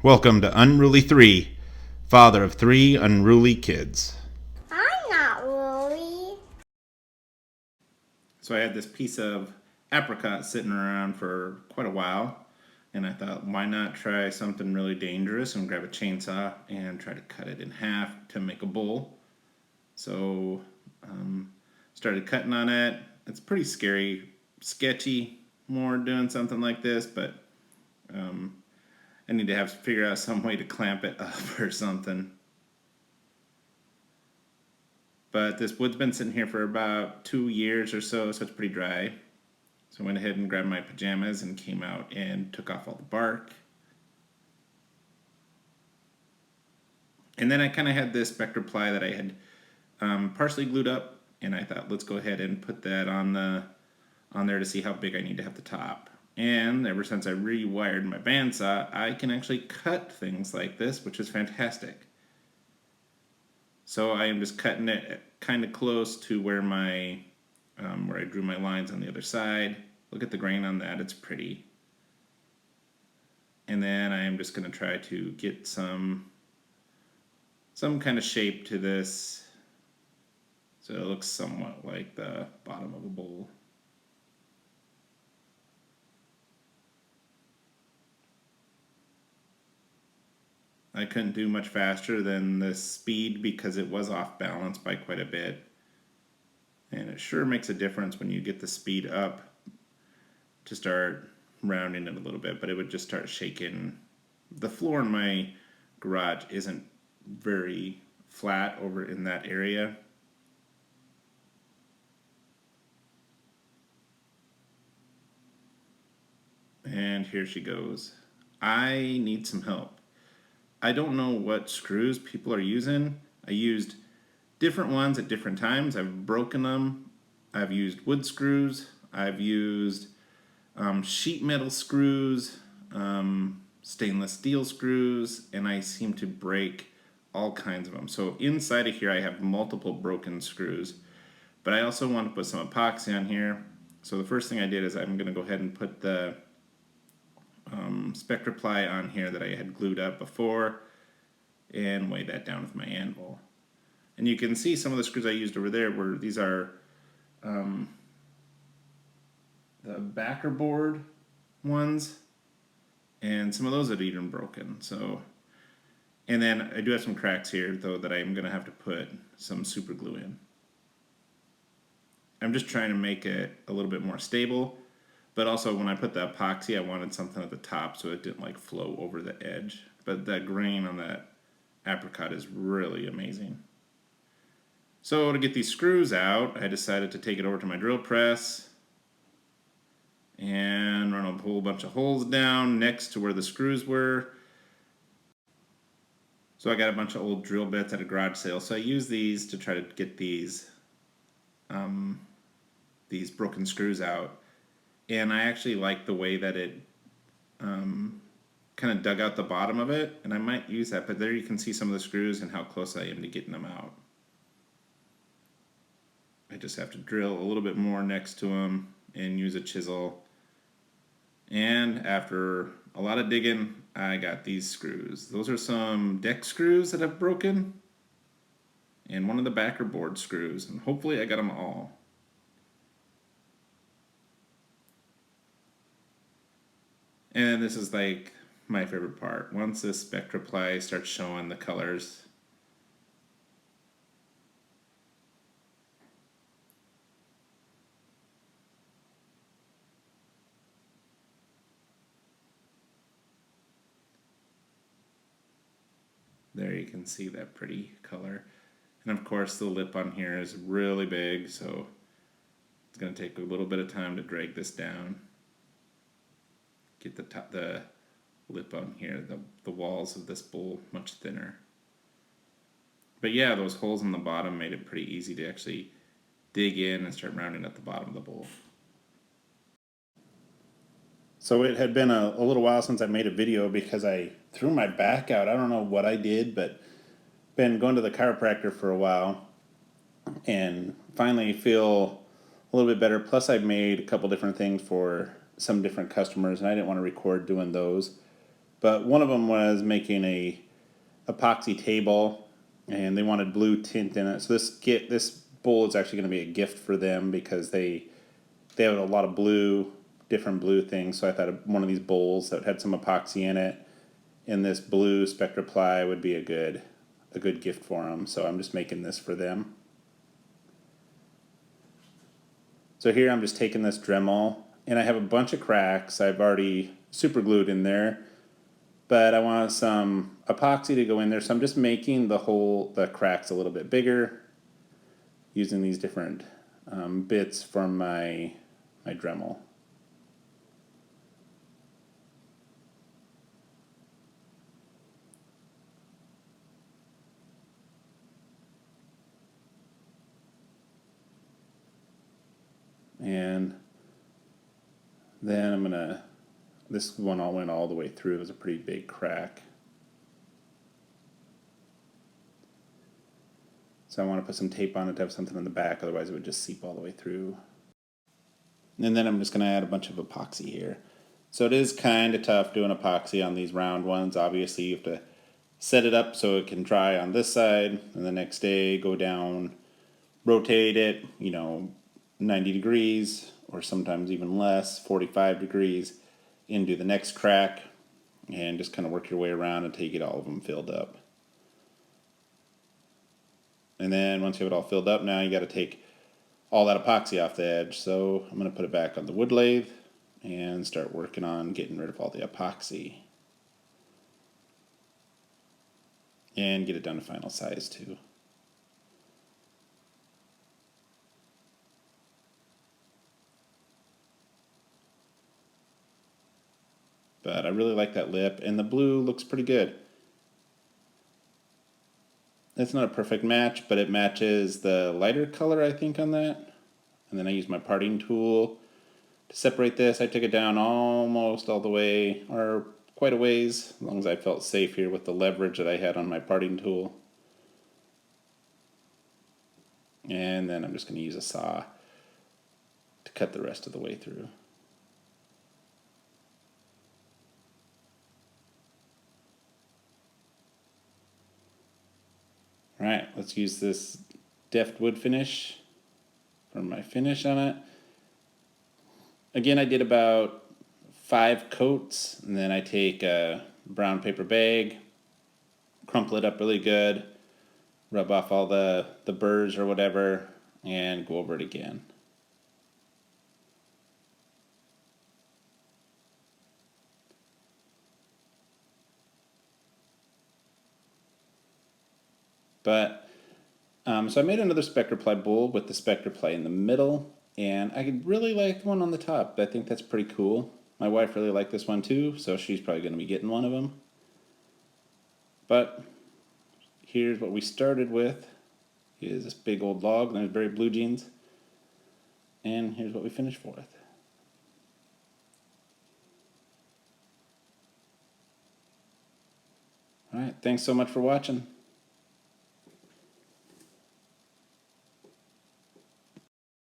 Welcome to Unruly 3, father of 3 unruly kids. I'm not really. So I had this piece of apricot sitting around for quite a while, and I thought, why not try something really dangerous and grab a chainsaw and try to cut it in half to make a bowl. So started cutting on it. It's pretty scary, sketchy, more doing something like this, but I need to figure out some way to clamp it up or something. But this wood's been sitting here for about 2 years or so, so it's pretty dry. So I went ahead and grabbed my pajamas and came out and took off all the bark. And then I kind of had this Spectraply that I had partially glued up, and I thought, let's go ahead and put that on there to see how big I need to have the top. And ever since I rewired my bandsaw, I can actually cut things like this, which is fantastic. So I am just cutting it kind of close to where where I drew my lines on the other side. Look at the grain on that, it's pretty. And then I am just going to try to get some kind of shape to this so it looks somewhat like the bottom of a bowl. I couldn't do much faster than this speed because it was off balance by quite a bit. And it sure makes a difference when you get the speed up to start rounding it a little bit, but it would just start shaking. The floor in my garage isn't very flat over in that area. And here she goes. I need some help. I don't know what screws people are using. I used different ones at different times. I've broken them. I've used wood screws. I've used sheet metal screws, stainless steel screws, and I seem to break all kinds of them. So inside of here I have multiple broken screws, but I also want to put some epoxy on here. So the first thing I did is I'm going to go ahead and put the Spectraply on here that I had glued up before and weigh that down with my anvil. And you can see some of the screws I used over there were, these are the backer board ones, and some of those had even broken. So, and then I do have some cracks here though that I'm going to have to put some super glue in. I'm just trying to make it a little bit more stable, but also when I put the epoxy I wanted something at the top so it didn't like flow over the edge. But that grain on that apricot is really amazing. So to get these screws out, I decided to take it over to my drill press and run a whole bunch of holes down next to where the screws were. So I got a bunch of old drill bits at a garage sale. So I use these to try to get these broken screws out. And I actually like the way that it kind of dug out the bottom of it. And I might use that, but there you can see some of the screws and how close I am to getting them out. I just have to drill a little bit more next to them and use a chisel. And after a lot of digging, I got these screws. Those are some deck screws that have broken, and one of the backer board screws, and hopefully I got them all. And this is like my favorite part. Once this Spectraply starts showing the colors, there you can see that pretty color. And of course the lip on here is really big, so it's going to take a little bit of time to drag this down. Get the lip on here, the walls of this bowl much thinner. But yeah, those holes in the bottom made it pretty easy to actually dig in and start rounding at the bottom of the bowl. So it had been a little while since I made a video because I threw my back out. I don't know what I did, but been going to the chiropractor for a while and finally feel a little bit better. Plus I've made a couple different things for some different customers and I didn't want to record doing those. but one of them was making a epoxy table, and they wanted blue tint in it. So this bowl is actually going to be a gift for them because they have a lot of different blue things. So I thought one of these bowls that had some epoxy in it, and this blue Spectraply would be a good gift for them. So I'm just making this for them. So here I'm just taking this Dremel, and I have a bunch of cracks I've already super glued in there, but I want some epoxy to go in there, so I'm just making the cracks a little bit bigger using these different bits from my Dremel. And then this one all went all the way through. It was a pretty big crack. So I want to put some tape on it to have something on the back, otherwise it would just seep all the way through. And then I'm just going to add a bunch of epoxy here. So it is kind of tough doing epoxy on these round ones. Obviously you have to set it up so it can dry on this side, and the next day go down, rotate it, 90 degrees, or sometimes even less, 45 degrees, into the next crack, and just kind of work your way around until you get all of them filled up. And then once you have it all filled up, now you got to take all that epoxy off the edge. So I'm going to put it back on the wood lathe and start working on getting rid of all the epoxy. And get it down to final size too. But I really like that lip, and the blue looks pretty good. It's not a perfect match, but it matches the lighter color, I think, on that. And then I use my parting tool to separate this. I took it down almost all the way, or quite a ways, as long as I felt safe here with the leverage that I had on my parting tool. And then I'm just going to use a saw to cut the rest of the way through. Alright, let's use this deft wood finish for my finish on it. Again, I did about 5 coats, and then I take a brown paper bag, crumple it up really good, rub off all the burrs or whatever, and go over it again. But so I made another Spectraply bowl with the Spectraply in the middle, and I really like the one on the top. I think that's pretty cool. My wife really liked this one too, so she's probably going to be getting one of them. But here's what we started with. Is this big old log, and there's very blue jeans. And here's what we finished with. Alright, thanks so much for watching.